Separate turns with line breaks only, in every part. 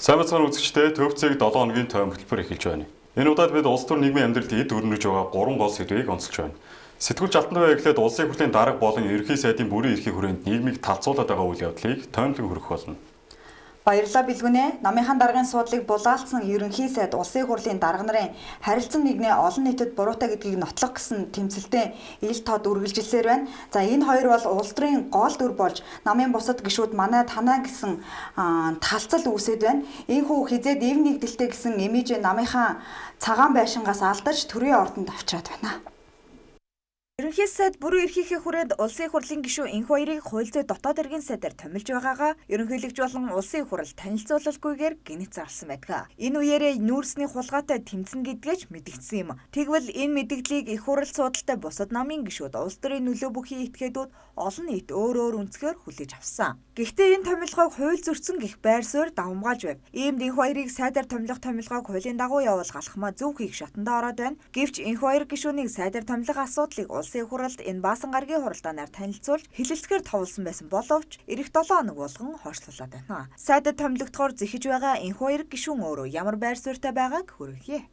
Сайн бацхан үзэгчдээ төвцөг 7 хоногийн тойм хөтөлбөр эхэлж байна. Энэ удаад бид улс төр нийгмийн амьдралд эд өрнөж байгаа 3 гол сэдвийг онцолж байна. Сэтгүүлч Алтан баяглаад улсын хурлын дарга болон ерөнхий сайдын бүрэн эрхийн хүрээнд нийгмийг талцуулаад байгаа үйл явдлыг тоймлон хүргэх болно.
Баярлалаа Билгүнэ. Намынхан даргын суудлыг булаалцсан ерөнхий сайд улсын хурлын дарга нарын харилцан нэгнээ олон нийтэд буруутай гэдгийг нотлох гэсэн тэмцэлтэй ил тод үргэлжилсээр байна. За энэ хоёр бол улс төрийн гол дүр болж намын бусад гишүүд манай танаа гэсэн талцал үүсэт байна. Ийхүү хизээд эв нэгдэлтэй гэсэн имижээ намынхан цагаан байшингаас алдаж төрийн ордонд авчираад байна. Ерөнхий сайд бүрэн эрхийнхээ хүрээнд улсын хурлын гишүүн энх хоёрыг хууль зүйн дотоод иргэн сайдаар томилж байгаагаа ерөнхийлөгч болон улсын хурал танилцуулалгүйгээр гинэт зарласан байдаг. Энэ үеэрээ нүүрсний хулгайтай тэмцэн гэдгээч мэдэгдсэн юм. Тэгвэл энэ мэдээллийг их хурал судалтай бусад намын гишүүд улс төрийн нөлөө бүхий этгээдүүд олон нийт өөр өнцгөр хүлээж авсан. Гэхдээ энэ томилгоог хууль зөрчсөн гэх байр суурь давмгаалж байв. Иймд энх хоёрыг сайдаар томилох томилгоог хуулийн дагуу явуулах алхмаа зөв хийх шатанда ороод байна. Гэвч энх хоёр гишүүнийг сайдаар томилох асуудлыг улсын хуралд энэ баасан гарагийн хуралдаанаар танилцуулж хэлэлцгээр товлсон байсан боловч эх 7 хоног болгон хойшлуулад байна. Сайдад томилогдохоор зэхэж байгаа энх хоёр гишүүн өөрөө ямар байр суурьтай байгааг хүргэе.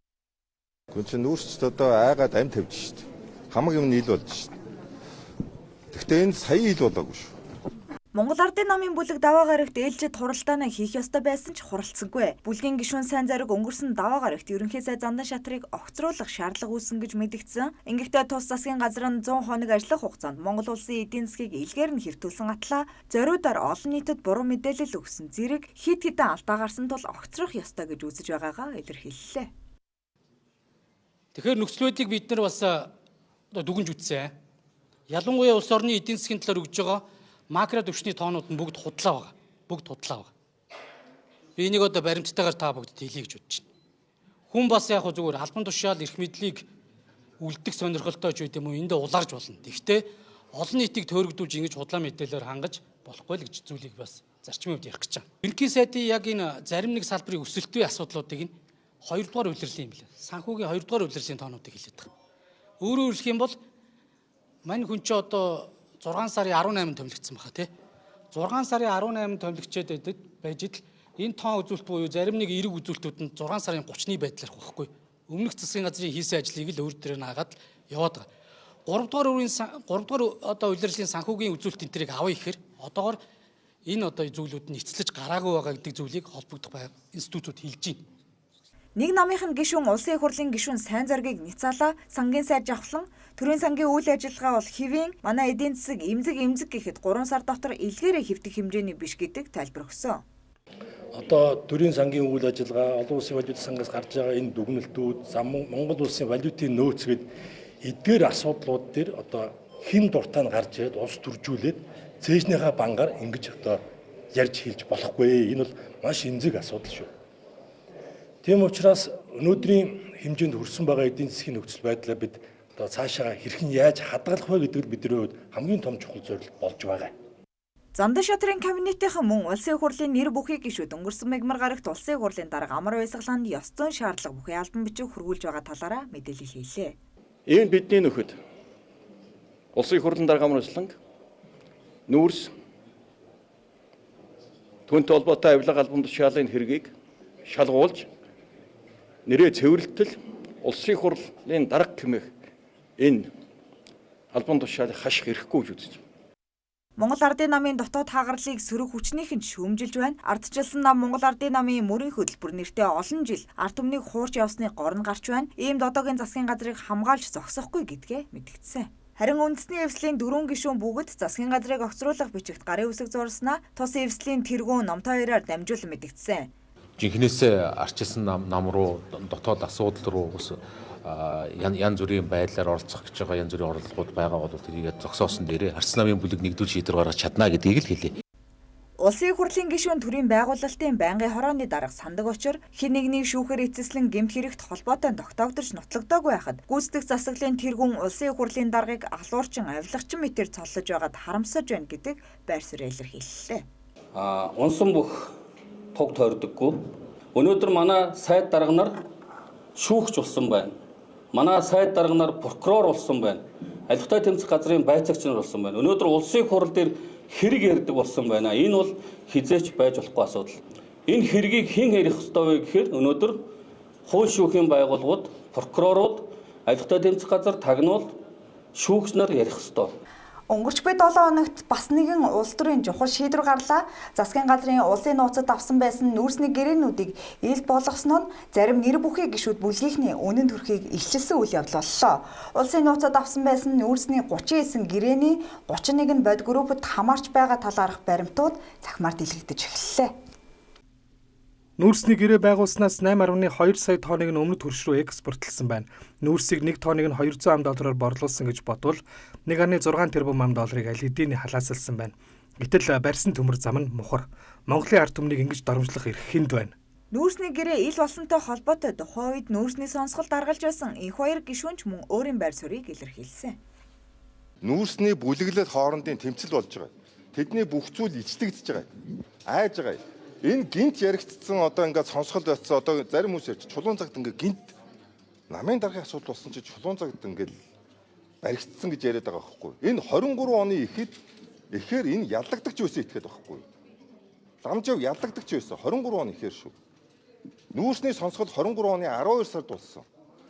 Гүн чинь нүүрсчд одоо айгаад амь тавьж шít. Хамаг юм нийл болж шít. Гэхдээ энэ сая ил болоогүй шүү.
Монгол Ардын намын бүлэг даваа гарагт ээлжид хуралдаанаа хийх ёстой байсан ч хуралцсангүй. Бүлгийн гишүүн сайн зариг өнгөрсөн даваа гарагт ерөнхий сайд зандан шатрыг огцруулах шаардлага үүссэн гэж мэдэгдсэн. Ингэхдээ тус засгийн газар нь 100 хоног ажиллах хугацаанд Монгол улсын эдийн засгийг илгээр нь хэвтүүлсэн атлаа зориудаар олон нийтэд буруу мэдээлэл өгсөн зэрэг хид хідэн алдаа гарсан тул огцрох ёстой гэж үзэж байгаагаа илэрхийллээ.
Тэгэхээр нөхцөл байдлыг бид нар бас дүгнж үзсэн. Ялангуяа улс орны эдийн засгийн талаар өгж байгаа макро түвшний тоонууд нь бүгд худлаа байгаа. Бүгд худлаа байгаа. Би энийг одоо баримттайгаар та бүгд хэлье гэж бодож байна. Хүн бас яг зүгээр албан тушаал эрх мэдлийг үлдэх сонирхолтой ч үгүй юм уу эндээ улаарж болно. Гэхдээ олон нийтийг төөрөгдүүлж ингэж худлаа мэдээлэлээр хангаж болохгүй л гэж зүйлийг бас зарчмын хувьд ярих гэж байна. Ерөнхий сайдын яг энэ зарим нэг салбарын өсөлтийн асуудлуудыг нь 2 дугаар улирлын юм билээ. Санхүүгийн 2 дугаар улирлын тоонуудыг хэлээд байгаа. Өөрөөр хэлэх юм бол мань хүн чи одоо 6 сарын 18-нд томилогдсон баха тий. 6 сарын 18-нд томилогчээд байж идэл энэ тоон үзүүлэлт буюу зарим нэг эерэг үзүүлэлтүүд нь 6 сарын 30-ны байдлаар байхгүй. Өмнөх засгийн газрын хийсэн ажлыг л өөр төрөө наагаад яваад байгаа. 3 дугаар одоо улирлын санхүүгийн үзүүлэлт энтрийг авъя гэхээр одоогоор энэ одоо зүйлүүд нь эцэлж гараагүй байгаа гэдэг зүйлийг холбогдох институтууд хэлж байна.
Нэг намынхын гишүүн улсын хурлын гишүүн сайн зоргийг ницаалаа сангийн сайд жавхлан төрийн сангийн үйл ажиллагаа бол хэвийн манай эдийн засаг эмзэг гэхэд 3 сар дотор илгээрээ хэвтэх хэмжээний биш гэдэг тайлбар өгсөн.
Одоо төрийн сангийн үйл ажиллагаа олон улсын валют сангаас гарч байгаа энэ дүгнэлтүүд Монгол улсын валютын нөөц гээд эдгээр асуудлууд дээр одоо хэн дуртай нь гарч ирээд улс төржүүлээд цээжнийхээ бангаар ингэж одоо ярьж хэлж болохгүй. Энэ бол маш эмзэг асуудал шүү. Тийм учраас өнөөдрийн хэмжээнд хүрсэн байгаа эдийн засгийн нөхцөл байдлаа бид одоо цаашаа хэрхэн яаж хадгалах вэ гэдэг нь бидний хувьд хамгийн том чухал зорилго болж байгаа.
Зандан шатрын кабинетийнхэн мөн улсын хурлын нэр бүхий гишүүд өнгөрсөн мягмар гарагт улсын хурлын дарга амар баясгалаанд ёс зүйн шаардлага бүхий албан бичиг хөрвүүлж байгаа талаараа мэдээлэл хийлээ.
Энэ бидний нөхөд улсын хурлын дарга амар баясгаланг нүүрс түүнтэй холбоотой авилга албан тушаалын хэргийг шалгуулж нэрээ цэвэрлэлтэл улсын хурлын дарга хэмээх энэ албан тушаалыг хаших эрхгүй гэж үзэж байна.
Монгол Ардын намын дотоод хаагарлыг сөрөг хүчнийхэн шүүмжилж байна. Ардчилсан нам Монгол Ардын намын мөрийн хөтөлбөр нэртэй олон жил ард түмнийг хуурч явсны горн гарч байна. Иймд одоогийн засгийн газрыг хамгаалж зогсохгүй гэдгээ мэдгдсэн. Харин үндэсний эвслийн 4 гишүүн бүгд засгийн газрыг огцруулах бичигт гарын үсэг зурснаа тус эвслийн тэргүүн номтой хоёроор дамжуулан мэдгдсэн.
Жинхнээсээ арчилсан нам руу дотоод асуудал руу ус янз бүрийн байдлаар оролцох гэж байгаа янз бүрийн оролдлогууд байгаа бол тэрийг зогсоосон дээрээ арчилсан намын бүлэг нэгдүүл шийдвэр гаргаж чадна гэдгийг л хэлье.
Улсын хурлын гишүүн төрийн байгуулалтын байнгын хорооны дарга сандаг очор хэн нэгнийг шүүхээр эцэслэн гэмт хэрэгт холбоотой тогтоогдож нотлогдоогүй байхад гүйцэтгэх засаглалын тэргүүн улсын хурлын даргыг алуурчин авилгачин мэтээр цоллож байгаад харамсаж байна гэдэг байр суурь илэрхийллээ.
Унсан бүх туг тойрдоггүй. Өнөөдөр манай сайд дарга нар шүүгч болсон байна. Манай сайд дарга нар прокурор болсон байна. Аливаа тэмцэх газрын байцаагч нар болсон байна. Өнөөдөр улсын хурал дээр хэрэг ярьдаг болсон байна. Энэ бол хизээч байж болохгүй асуудал. Энэ хэргийг хэн ярих ёстой вэ гэхээр өнөөдөр хууль шүүхийн байгууллагууд, прокурорууд, аливаа тэмцэх газар, тагнуул, шүүгч нар ярих ёстой.
Өнгөрч буй 7 хоногт бас нэгэн улс төрийн чухал шийдвэр гарлаа. Засгийн газрын улсын нууцад авсан байсан нүүрсний гэрээнүүдийг ил болгосноо зарим нэр бүхий гишүүд бүлгийнхний үнэн төрхийг илчилсэн үйл явдал боллоо. Улсын нууцад авсан байсан нүүрсний 39 гэрээний 31 нь бод группт хамаарч байгаа талаарх баримтууд цахимаар дэлгэгдэж эхэллээ.
Нүүрсний гэрээ байгуулснаас 8.2 сая тонныг нь өмнөд хөрш рүү экспортлсон байна. Нүүрсийг 1 тонныг нь 200 ам доллараар борлуулсан гэж бодвол 1.6 тэрбум ам долларыг аль хэдийн халаасалсан байна. Гэтэл барьсан төмөр зам нь мухар. Монголын ард түмнийг ингэж дарамжлах эрх хүнд байна.
Нүүрсний гэрээ ил болсонтой холбоотой тухайн үед нүүрсний сонсголд аргалж байсан их хоёр гишүүнч мөн өөрийн байр суурийг илэрхийлсэн.
Нүүрсний бүлэглэл хоорондын тэмцэл болж байгаа. Тэдний бүх зүйл ичлэгдэж байгаа. Айж байгаа. Энэ гинт яригдсан одоо ингээд сонсгол байсан одоо зарим хүмүүс ярьж чулуун цагт ингээд гинт намын дарахын асуудал болсон чи чулуун цагт ингээд баригдсан гэж яриад байгаа байхгүй. Энэ 23 оны ихээр энэ яллагдагч байсан итгэхэд байхгүй. Ламжав яллагдагч байсан 23 оны ихээр шүү. Нүүрсний сонсгол 23 оны 12 сард болсон.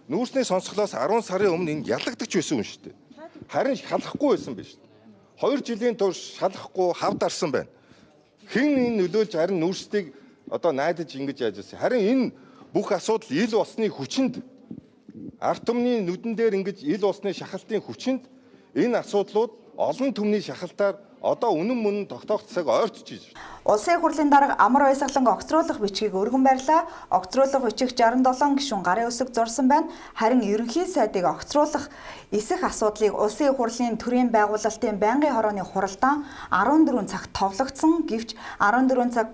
Нүүрсний сонсголоос 10 сарын өмнө энэ яллагдагч байсан юм шүү дээ. Харин шалахгүй байсан биз шүү. 2 жилийн турш шалахгүй хавдарсан байна. Хэн энэ нөлөөлж харин нүүрсдийг одоо найдаж ингэж яаж ирсэн. Харин энэ бүх асуудал ил усны хүчинд ард түмний нүдэн дээр ингэж ил усны шахалтын хүчинд энэ асуудлууд олон түмний шахалтаар одоо үнэн мөн тогтоогдсаг ойртож байна.
Улсын хурлын дарга амар баясгалан огцруулах бичгийг өргөн барьлаа. Огцруулах бичих 67 гишүүн гарын үсэг зурсан байна. Харин ерөнхий сайдыг огцруулах эсэх асуудлыг улсын хурлын төрийн байгуулалтын байнгын хорооны хуралдаан 14 цагт товлогдсон. Гэвч 14 цаг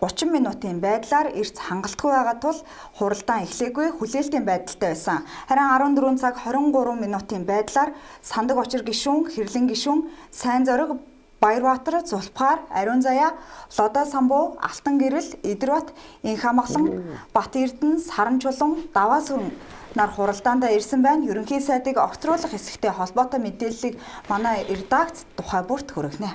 30 минутын байдлаар эрт хангалтгүй байгаа тул хуралдаан эхлээгүй хүлээлтийн байдалтай байсан. Харин 14 цаг 23 минутын байдлаар сандаг очир гишүүн, хэрлэн гишүүн, сайн зориг, Баярбаатар, Зулпгаар, Ариун Заяа, Лодо самбуу, Алтан гэрэл, Идэрбат, Инх амгалан, Бат Эрдэнэ, Саран чулуун, Даваа сүрэн нар хуралдаанд ирсэн байна. Ерөнхий сайдыг огцруулах хэсэгтэй холбоотой мэдээллийг манай редакц тухай бүрт хүргэнэ.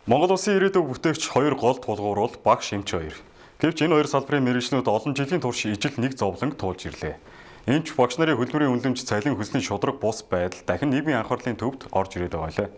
Монгол Улсын ирээдүйг бүтээгч хоёр гол тулгуур бол Багш Эмч хоёр. Гэвч энэ хоёр салбарын мэргэжлүүд олон жилийн турш ижил нэг зовлон туулж ирлээ. Эмч багш нарын хөдөлмөрийн үнэлэмж цалин хөслийн шудраг бус байдал дахин нийгмийн анхаарлын төвд орж ирээд байгаа лээ.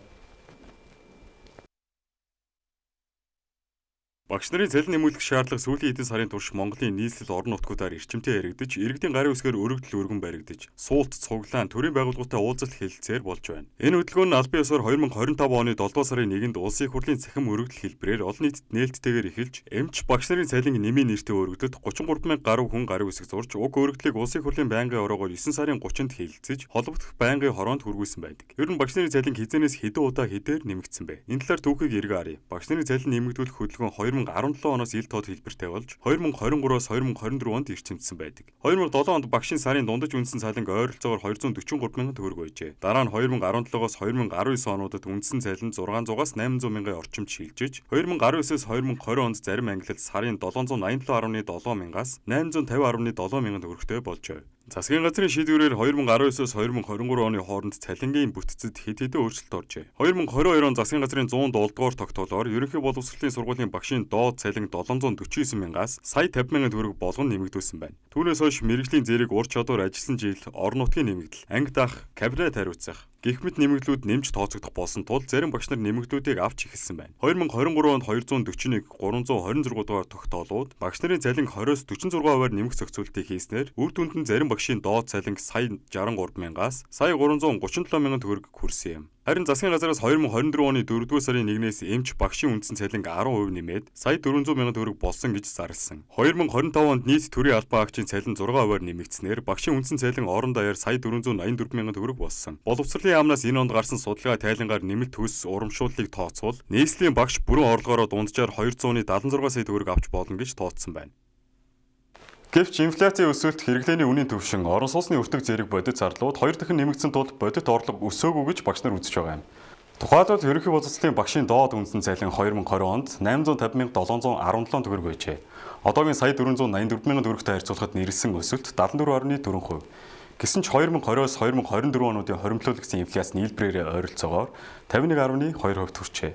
Багш нарын цалин нэмүүлэх шаардлага сүүлийн хэдэн сарын турш Монголын нийслэл орон нутгуудаар эрчимтэй яригдж, иргэдийн гарын үсгээр өргөдөл өргөн баригдаж, суулт, цуглаан, төрийн байгууллагатай уулзалт хэлэлцээр болж байна. Энэ хөдөлгөөн нь албан ёсоор 2025 оны 7 сарын 1-нд улсын хурлын цахим өргөдөл хэлбэрээр олон нийтэд нээлттэйгээр эхэлж, эмч багш нарын цалин нэмийн нэртэй өргөдөд 33,000 гаруй хүн гарын үсэг зурж, уг өргөдлийг улсын хурлын байнгын ороогоор 9 сарын 30-нд хэлэлцэж, холбогдох байнгын хороонд хүргүүлсэн байдаг. Ер нь багш нарын цалин хизээнээс хэдэн удаа хэдээр нэмэгдсэн бэ? Энэ талаар түүхийг эргэн харъя. Багш нарын цалин нэмэгдүүлэх хөдөлгөөн 2017 оноос ил тод хэлбэртэй болж 2023-оос 2024 онд эрчимдсэн байдаг. 2007 онд багшийн сарын дундаж үндсэн цалин ойролцоогоор 243,000 төгрөг байжээ. Дараа нь 2017-оос 2019 онуудад үндсэн цалин 600-аас 800,000-ын орчимд шилжиж, 2019-с 2020 онд зарим ангилалд сарын 787.7 мянгаас 850.7 мянган төгрөгтэй болжээ. Засгийн газрын шийдвэрээр 2019-с 2023 оны хооронд цалингийн бүтцэд хэд хэдэн өөрчлөлт оржээ. 2022 он засгийн газрын 100 дугаар тогтоолоор ерөнхий боловсролын сургуулийн багшийн доод цалин 749 мянгаас сая 50 мянган төгрөг болгон нэмэгдүүлсэн байна. Түүнээс хойш мэргэжлийн зэрэг ур чадвар ажилласан жил, орон нутгийн нэмэгдэл, анги даах, кабинет хариуцах, гэх мэт нэмэгдлүүд нэмж тооцогдох болсон тул зарим багш нар нэмэгдлүүдийг авч эхэлсэн байна. 2023 онд 241, 326 дугаар тогтоолууд багш нарын цалин 20-с 46%-аар нэмэх зохицуултыг хийснээр үр дүнд нь зарим багшийн доод цалин сая 63 мянгаас сая 337 мянган төгрөг хүрсэн юм. Харин засгийн газраас 2024 оны 4-р сарын 1-ээс эмч багшийн үндсэн цалин 10% нэмээд сая 400 мянган төгрөг болсон гэж зарласан. 2025 онд нийт төрийн албан агчийн цалин 6%-аар нэмэгдснээр багшийн үндсэн цалин орон даяар сая 484 мянган төгрөг болсон. Боловсролын яамнаас энэ онд гарсан судалгаа тайлангаар нэмэлт төс урамшууллыг тооцвол нийслэлийн багш бүрэн орлогоороо дунджаар 276 сая төгрөг авч болно гэж тооцсон байна. Гэвч инфляцийн өсөлт, хэрэглээний үнийн түвшин, орон сууцны өртөг зэрэг бодит зарлууд хоёр дахин нэмэгдсэн тул бодит орлого өсөөгүй гэж багш нар үзэж байгаа юм. Тухайлбал ерөнхий боловсролын багшийн доод үндсэн цалин 2020 онд 850,717 төгрөг байжээ. Одоогийн сая 484,000 төгрөгтэй харьцуулахад нэрэлсэн өсөлт 74.4%. Гэсэн ч 2020-оос 2024 онуудын хоримтлуулагдсан инфляци нийлбэрээр ойролцоогоор 51.2% хүрчээ.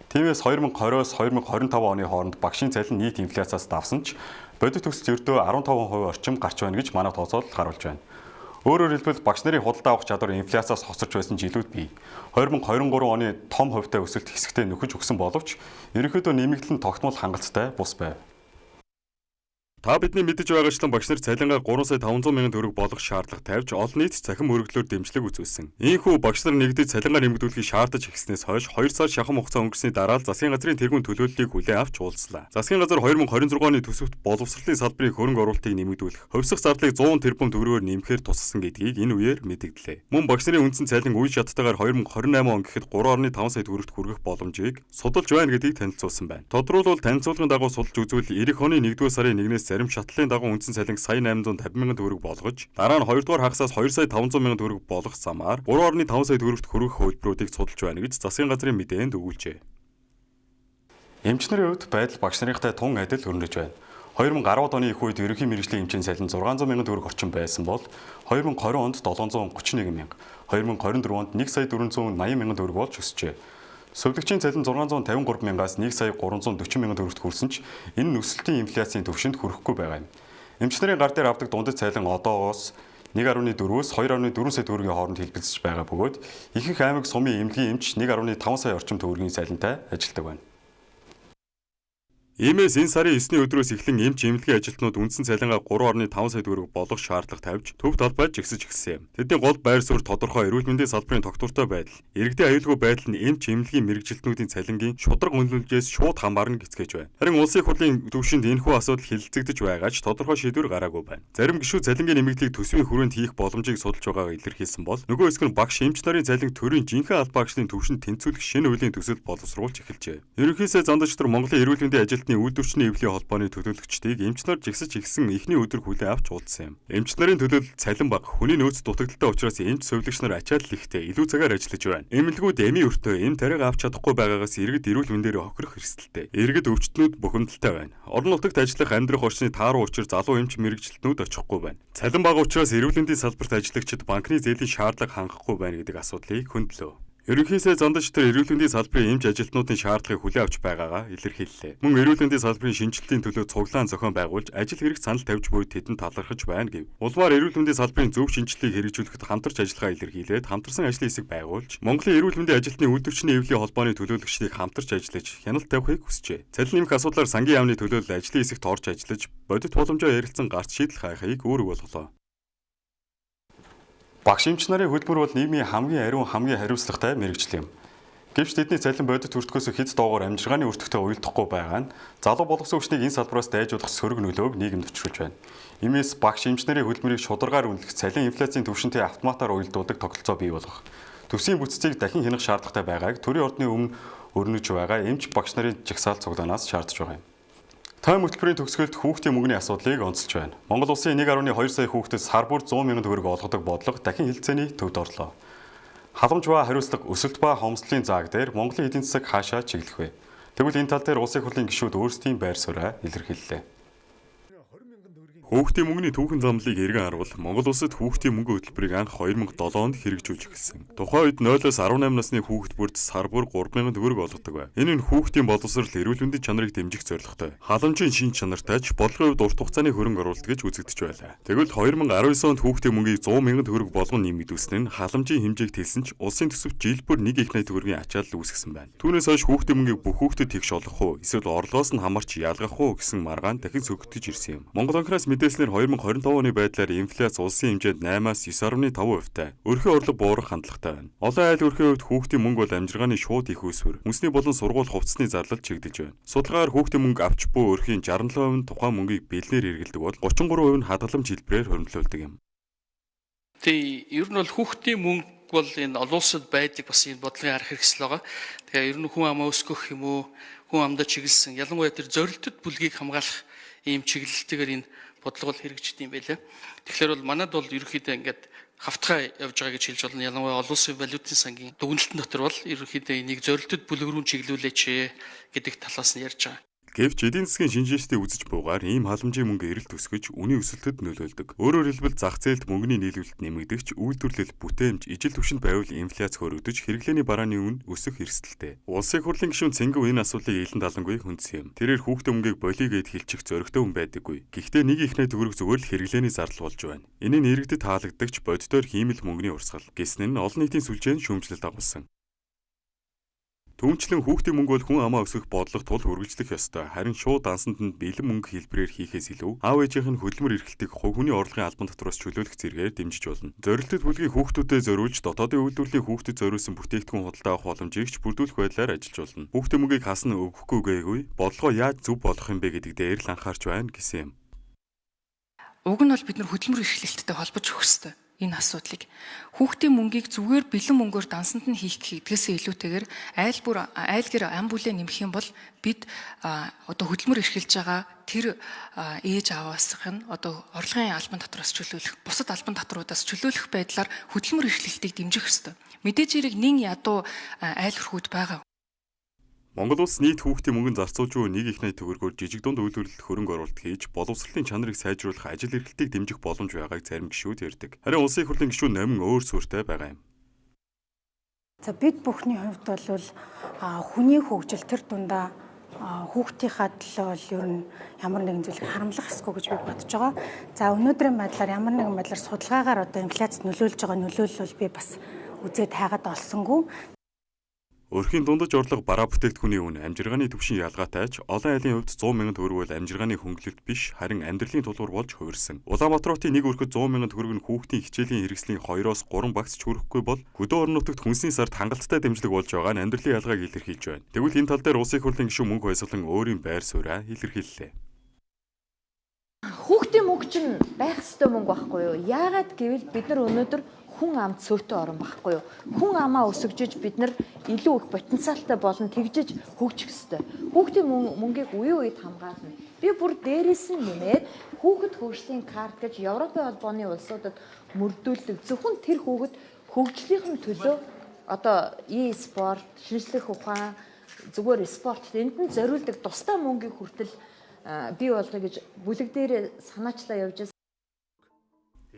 Тиймээс 2020-оос 2025 оны хооронд багшийн цалин нийт инфляциас давсан ч бодит өсөлт ердөө 15% орчим гарч байна гэж манай тооцоолол харуулж байна. Өөрөөр хэлбэл багш нарын худалдаа авах чадвар инфляциас хосорч байсан жилүүд бий. 2023 оны том хувьтай өсөлт хэсэгтээ нөхөж өгсөн боловч ерөнхийдөө нэмэгдэл нь тогтмол хангалттай бус байв. Та бидний мэдэж байгаачлан багш нар цалингаа 3 сая 500 мянган төгрөг болгох шаардлага тавьж олон нийт цахим өргөлөөр дэмжлэг үзүүлсэн. Ийхүү багш нар нэгдэж цалингаа нэмэгдүүлэхийг шаардаж эхэлснээс хойш 2 сар шахам хугацаа өнгөрсний дараа л засгийн газрын тэргүүн төлөөллийг хүлээн авч уулзлаа. Засгийн газар 2026 оны төсөвт боловсролын салбарын хөрөнгө оруулалтыг нэмэгдүүлэх, хувьсах зардлыг 100 тэрбум төгрөгөөр нэмэхээр туссан гэдгийг энэ үеэр мэдэгдлээ. Мөн багш нарын үндсэн цалин үе шаттайгаар 2028 он гэхэд 3.5 сая төгрөгт хүрэх боломжийг судалж байна гэдгийг танилцуулсан байна. Тодорхойлбол танилцуулгын дагуу судалж үзвэл эх оны 1-р сарын 1-ээс зарим шатлалын дагуу үндсэн цалин сая 850 мянган төгрөг болгож, дараа нь 2-р хагасаас 2 сая 500 мянган төгрөг болгох замаар 3.5 сая төгрөгт хүрэх хөлбөрүүдийг судалж байна гэж засгийн газрын мэдээнд өгүүлжээ. Эмч нарын хувьд байдал багш нарынхтай тун адил өрнөж байна. 2010 оны их үед ерөнхий мэргэжлийн эмчийн цалин 600 мянган төгрөг орчим байсан бол 2020 онд 731 мянга, 2024 онд 1 сая 480 мянган төгрөг болж өсжээ. Сувлагчийн цалин 653 мянгаас 1 сая 340 мянган төгрөгт хүрсэн ч энэ өсөлтийн инфляцийн түвшинд хүрэхгүй байгаа юм. Эмч нарын гар дээр авдаг дундад цалин одоогоос 1.4-өөс 2.4 сая төгрөгийн хооронд хэлбэлцэж байгаа бөгөөд ихэнх аймаг сумын эмнэлгийн эмч 1.5 сая орчим төгрөгийн цалинтай ажилладаг байна. Иймээс энэ сарын 9-ний өдрөөс эхлэн эмч эмнэлгийн ажилтнууд үндсэн цалингаа 3.5 сая төгрөг болгох шаардлага тавьж төв талбайд жигсэж эхэлсэн юм. Тэдний гол байр суурь тодорхой эрүүл мэндийн салбарын тогтвортой байдал, иргэдийн аюулгүй байдал нь эмч эмнэлгийн мэргэжилтнүүдийн цалингийн шударга үнэлүүлжээс шууд хамаарна гэцгээж байна. Харин улсын хурлын түвшинд энэхүү асуудал хилцэгдэж байгаа ч тодорхой шийдвэр гараагүй байна. Зарим гишүүд цалингийн нэмэгдлийг төсвийн хүрээнд хийх боломжийг судалж байгаагаа илэрхийлсэн бол нөгөө хэсэг нь багш эмч нарын цалин төрийн жинхэнэ аль багшлын түвшинд тэнцвүүлэх шинэ үеийн төсөл боловсруулж эхэлжээ. Ерөнхийдөө зандагч нар Монголын эрүүл мэндийн ажилтны үйлдвэрчний эвлийн холбооны төлөөлөгчдийг эмч нар жигсэж эхэлсэн эхний өдөр хүлээн авч уулзсан юм. Эмч нарын төлөөлөл цалин бага, хүний нөөц дутагдaltaй учраас эмч сувилагч нар ачаалал ихтэй илүү цагаар ажиллаж байна. Эмнэлгүүд эми өртөө эм тариаг авч чадахгүй байгаагаас иргэд эрүүл мэндээр хохирох эрсдэлтэй. Иргэд өвчтнүүд бухимдалтай байна. Орон нутагт ажиллах амьдрах орчны тааруу учир залуу эмч мэргэжилтнүүд очихгүй байна. Цалин бага учраас эрүүл мэндийн салбарт ажиллагчид банкны зээлийн шаардлага хангахгүй байна гэдэг асуудлыг хөндлөө. Ерөнхийдөө зандагч нар эрүүл мэндийн салбарын эмч ажилтнуудын шаардлагыг хүлээн авч байгаагаа илэрхийллээ. Мөн эрүүл мэндийн салбарын шинжилтийн төлөө цуглаан зохион байгуулж ажил хэрэгт санал тавьж буй тэдэнд талархаж байна гэв. Улмаар эрүүл мэндийн салбарын зөв шинжилтийг хэрэгжүүлэхэд хамтарч ажиллагаа илэрхийлээд хамтарсан ажлын хэсэг байгуулж, Монголын эрүүл мэндийн ажилтны үйлдвэрчний эвлийн холбооны төлөөлөгчдийг хамтарч ажиллаж хяналт тавихыг хүсжээ. Цалин нэмэх асуудлаар сангийн яамны төлөөлөл ажлын хэсэгт орж ажиллаж, бодит боломжоо ярилцсан гарт шийдэл хайхыг үүрэг болголоо. Багш эмч нарын хөтөлбөр бол нийгмийн хамгийн ариун хамгийн хариуцлагатай мэргэжил юм. Гэвч тэдний цалин бодит өртгөөс хэд доогоор амжиргааны өртөгтэй уялдахгүй байгаа нь залуу боловсон хүчнийг энэ салбараас дайжуулах сөрөг нөлөөг нийгэмд өчрүүлж байна. Иймээс багш эмч нарын хөтөлбөрийг шударгаар үнэлэх цалин инфляцийн түвшинтэй автоматар уялдуулдаг тогтолцоо бий болгох. Төсвийн бүтцийг дахин хянах шаардлагатай байгааг төрийн ордны өмнө өрнөж байгаа эмч багш нарын жагсаал цуглаанаас шаардж байгаа юм. Тойм хөтөлбөрийн төгсгөлд хүүхдийн мөнгөний асуудлыг онцолж байна. Монгол улсын 1.2 сая хүүхдэд сар бүр 100 мянган төгрөг олгодог бодлого дахин хэлэлцээний төвд орлоо. Халамж ба хариуцлага өсөлт ба хомсдлын зааг дээр Монголын эдийн засаг хаашаа чиглэх вэ? Тэгвэл энэ тал дээр улсын хурлын гишүүд өөрсдийн байр сууриа илэрхийллээ. Хүүхдийн мөнгөний түүхэн замлыг эргэн харуул Монгол улсад хүүхдийн мөнгө хөтөлбөрийг анх 2007 онд хэрэгжүүлж эхэлсэн. Тухайн үед 0-18 насны хүүхэд бүрд сар бүр 3,000 төгрөг олгодог байв. Энэ нь хүүхдийн боловсрол эрүүл мэндийн чанарыг дэмжих зорилготой. Халамжийн шин чанартай ч бодлогын хувьд урт хугацааны хөрөнгө оруулалт гэж үзэгдэж байлаа. Тэгвэл 2019 онд хүүхдийн мөнгийг 100,000 төгрөг болгон нэмэгдүүлсэн нь халамжийн хэмжээг тэлсэн ч улсын төсөвт жил бүр 1,80 төгрөгийн ачаалал үүсгэсэн байна. Түүнээс хойш хүүхдийн мөнгийг бүх хүүхдэд тэгш олгох уу, эсвэл орлогоос нь хамаарч ялгах уу гэсэн маргаан дахин сөгөгдөж ирсэн юм. Монгол банкнаас мэдээлснээр 2025 оны байдлаар инфляц улсын хэмжээнд 8-аас 9.5%-тай өрхөө орлого буурах хандлагатай байна. Олон айл өрхийн хувьд хүүхдийн мөнгө бол амжиргааны шууд их үүсвэр, үнэсний болон сургууль хувцсны зарлалт чигдэж байна. Судалгаагаар хүүхдийн мөнгө авч буй өрхийн 67% нь тухайн мөнгийг бэлнээр эргэлдэг бол 33% нь хадгаламж хэлбэрээр хөрөнгөлүүлдэг юм.
Ер нь бол хүүхдийн мөнгө бол энэ олон улсад байдаг бас энэ бодлогын арга хэрэгсэл байгаа. Тэгэхээр ер нь хүн амаа өсгөх юм уу, хүн амдаа чиглэсэн, ялангуяа тэр зорилттой бүлгийг хамгаалах ийм чиглэлтэйгээр энэ бодлого бол хэрэгждэг юм байлаа. Тэгэхээр бол манад бол ерөнхийдөө ингээд хавтгай явж байгаа гэж хэлж болно. Ялангуяа олон улсын валютын сангийн дүгнэлтэн дотор бол ерөнхийдөө энийг зорилттой бүлэг рүү чиглүүлээч гэдэг талаас нь ярьж байгаа.
Гэвч эдийн засгийн шинжээчдийн үзэж буугаар ийм халамжийн мөнгө эрэлт өсгөж үнийн өсөлтөд нөлөөлдөг. Өөрөөр хэлбэл зах зээлд мөнгөний нийлүүлэлт нэмэгдэгч, үйлдвэрлэл, бүтээмж, ижил түвшинд байвал инфляц хөрөгдөж, хэрэглээний барааны үн өсөх эрсдэлтэй. Улсын их хурлын гишүүн Цэнгов энэ асуудлыг илэн далангүй хүндсэн юм. Тэрээр хүүхдийн мөнгийг болиё гэд хэлчих зөрөгтэй хүн байдаггүй. Гэхдээ нэг ихний төгрөг зүгээр л хэрэглээний зардал болж байна. Энэ нь иргэдэд таалагддагч боддоор хиймэл мөнгөний урсгал. Гэсэн нь олон нийтийн сүлжээнд шүүмжлэлт агуулсан. Түүнчлэн хүүхдийн мөнгө бол хүн амаа өсгөх бодлого тул үргэлжлэх ёстой. Харин шууд дансанд нь бэлэн мөнгө хэлбэрээр хийхээс илүү аав ээжийнх нь хөдөлмөр эрхлэлтийг хувь хүний орлогын албан татвараас чөлөөлөх зэргээр дэмжиж болно. Зорилттой бүлгийг хүүхдүүдэд зориулж дотоодын үйлдвэрлэлийн хүүхдэд зориулсан бүтээгдэхүүн худалдаа авах боломжийг ч бүрдүүлэх байдлаар ажиллаж болно. Хүүхдийн мөнгийг хасна өгөхгүй гээгүй бодлогоо яаж зөв болгох юм бэ гэдэг дээр л анхаарч байна гэсэн юм.
Уг нь бол бид нар хөдөлмөр эрхлэлттэй холбож өгөх ёстой. Энэ асуудлыг хүүхдийн мөнгийг зүгээр бэлэн мөнгөөр дансанд нь хийх гэдгээс илүүтэйгээр айл гэр ам бүлээ нэмэх юм бол бид одоо хөдөлмөр эрхэлж байгаа тэр ээж аваасх нь одоо орлогын албан татвараас чөлөөлөх, бусад албан татваруудаас чөлөөлөх байдлаар хөдөлмөр эрхлэлтийг дэмжих ёстой. Мэдээж хэрэг нэн ядуу айл хүрхүүд байгаа.
Монгол улс нийт хүүхдийн мөнгөнд зарцуулж буй нэг ихний төгрөгөөр жижиг дунд үйлдвэрлэлд хөрөнгө оруулалт хийж, боловсролын чанарыг сайжруулах ажил эрхлэлтийг дэмжих боломж байгааг зарим гишүүд ярьдаг. Харин улсын их хурлын гишүүн Номин өөр суурьтай байгаа юм.
За бид бүхний хувьд бол хүний хөгжил тэр дундаа хүүхдийнхаа төлөө бол ер нь ямар нэгэн зүйлийг харамлах ёсгүй гэж би бодож байгаа. За өнөөдрийн байдлаар ямар нэгэн байдлаар судалгаагаар одоо инфляцид нөлөөлж байгаа нөлөөлөл бол би бас үзээд хайгаад олсонгүй.
Өрхийн дундаж орлого бараа бүтээгдэхүүний үн амжиргааны түвшин ялгаатай ч олон айлын хувьд 100 мянган төгрөг бол амжиргааны хөнгөлөлт биш харин амьдралын тулгуур болж хувирсан. Улаанбаатар хотын нэг өрхөд 100 мянган төгрөг нь хүүхдийн хичээлийн хэрэгслийн 2-оос 3 багц ч хүрэхгүй бол хөдөө орон нутагт хүнсний сард хангалттай дэмжлэг болж байгаа нь амьдралын ялгааг илэрхийлж байна. Тэгвэл энэ тал дээр улсын их хурлын гишүүн мөнх баясгалан өөрийн байр сууриа илэрхийллээ.
Хүүхдийн мөнгө чинь байх ёстой мөнгө байхгүй юу? Яагаад гэвэл бид нар өнөөдөр хүн амд цөөтэй орон байхгүй юу? Хүн амаа өсгөжж бид нар илүү их потенциалтай болон тэгжиж хөгжих ёстой. Хүүхдийн мөнгийг үе үед хамгаална. Би бүр дээрээс нь нэмээд хүүхэд хөгжлийн карт гэж Европын холбооны улсуудад мөрдүүлдэг. Зөвхөн тэр хүүхэд хөгжлийн төлөө одоо e-спорт, шинжлэх ухаан, зүгээр спорт энд нь зориулдаг тусдаа мөнгийн хүртэл бий болгоё гэж бүлэг дээр санаачлаа явж байна.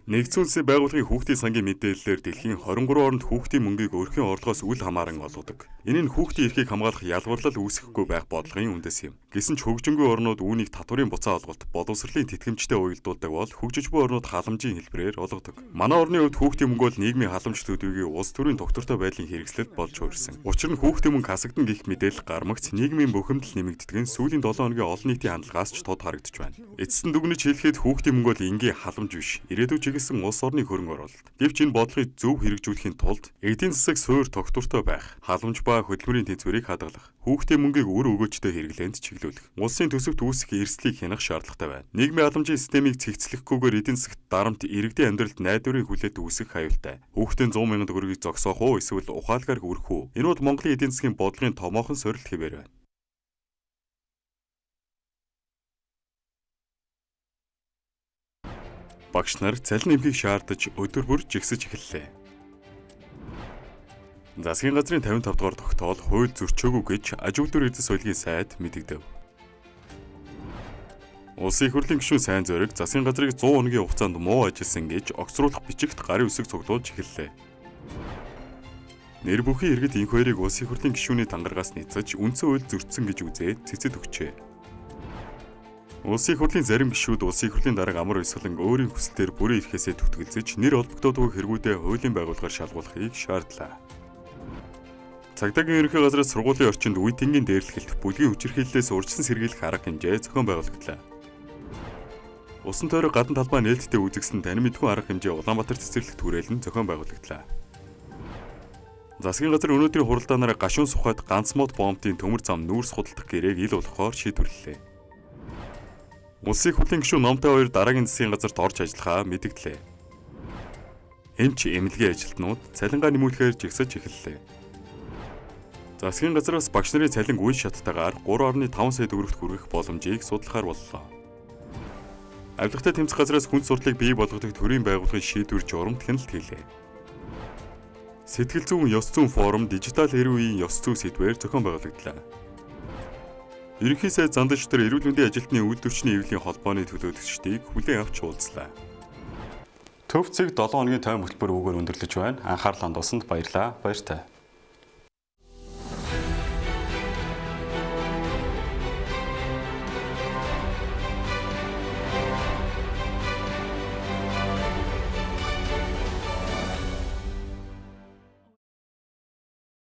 Нэгдсэн улсын байгууллагын хүүхдийн сангийн мэдээллээр дэлхийн 23 орнд хүүхдийн мөнгийг өрхийн орлогоос үл хамааран олгодог. Энэ нь хүүхдийн эрхийг хамгаалах ялгуурлал үүсэхгүй байх бодлогын үндэс юм. Гэсэн ч хөгжингүй орнууд үүнийг татварын буцаа олголт, боловсролын тэтгэмжтэй уялдуулдаг бол хөгжиж буй орнууд халамжийн хэлбэрээр олгодог. Манай орны хувьд хүүхдийн мөнгө бол нийгмийн халамж төдийгүй улс төрийн доктортой байдлын хэрэгслэлд болж хувирсан. Учир нь хүүхдийн мөнгө хасагдана гэх мэдээлэл гармагц нийгмийн бухимдал нэмэгддэг нь сүүлийн 7 хоногийн олон нийтийн хандлагаас ч тод харагдаж байна. Эцэст нь дүгнэж хэлэхэд хүүхдийн мөнгө бол энгийн халамж биш. Ирээдүйд чиглэсэн улс орны хөрөнгө оруулалт. Гэвч энэ бодлогыг зөв хэрэгжүүлэхийн тулд эдийн засаг суур тогтвортой байх, халамж ба хөдөлмөрийн тэнцвэрийг хадгалах, хүүхдийн мөнгийг үр өгөөжтэй хэрэглээнд чиглүүлэх, улсын төсөвт үүсэх эрсдлийг хянах шаардлагатай байна. Нийгмийн халамжийн системийг цэгцлэхгүйгээр эдийн засагт дарамт иргэдийн амьдралд найдварын хүлээт үүсэх аюултай. Хүүхдийн 100 мянган төгрөгийг зогсоох уу эсвэл ухаалгаар хүрэх үү? Энэ бол Монголын эдийн засгийн бодлогын томоохон сорилт хэвээр байна. Багш нар цалин нэмхийг шаардаж өдөр бүр жигсэж эхэллээ. Засгийн газрын 55 дугаар тогтоол хууль зөрчөөгүй гэж аж үйлдвэр эзэс соёлын сайд мэдэгдэв. Улсын их хурлын гишүүн сайн зориг засгийн газрыг 100 хоногийн хугацаанд муу ажилласан гэж огцруулах бичигт гарын үсэг цуглуулж эхэллээ. Нэр бүхий иргэд энх хоёрыг улсын их хурлын гишүүний тангарагаас нийцэж үндсэн хууль зөрчсөн гэж үзээд цэцэд өгчээ. Улсын их хурлын зарим гишүүд улсын их хурлын дарга амар баясгалан өөрийн хүслээр бүрэн эрхээсээ түтгэлзэж нэр олбогдоогүй хэрэгүүдээ хуулийн байгууллагаар шалгуулахыг шаардлаа. Цагдаагийн ерөнхий газраас сургуулийн орчинд үе тэнгийн дээрлэхэлт бүлгийн хүчирхийллээс урьдчилан сэргийлэх арга хэмжээ зохион байгуулагдлаа. Усан тойрог гадна талбай нээлттэй үзэгсэн тань мэдгүй арга хэмжээ Улаанбаатар цэцэрлэгт хүрээлэн зохион байгуулагдлаа. Засгийн газар өнөөдрийн хуралдаанаар гашуун сухад ганц мод бомбын төмөр зам нүүрс худалдах гэрээг ил болгохоор шийдвэрлэлээ. Улсын их хурлын гишүүн Номтой хоёр дараагийн засгийн газарт орж ажиллахаа мэдэгдлээ. Эмч эмнэлгийн ажилтнууд цалингаа нэмүүлэхээр жигсэж эхэллээ. Засгийн газраас багш нарын цалин үйл шаттайгаар 3.5 сая төгрөгт хүргэх боломжийг судлахаар боллоо. Авилгатай тэмцэх газраас хүн сурталыг бий болгодог төрийн байгууллагын шийдвэр журамт хяналт хийлээ. Сэтгэл зүйн ёс зүйн форум дижитал эрүүгийн ёс зүй сэдвээр зохион байгуулагдлаа. Ерөнхий сайд Зандажтар эрүүл мэндийн ажилтны үйлдвэрчний эвлийн холбооны төлөөлөгчдийг хүлээн авч уулзлаа. Төв цэг 7 хоногийн тойм хөтөлбөр өгөөр өндөрлөж байна. Анхаарал хандуулсанд баярлалаа. Баяртай.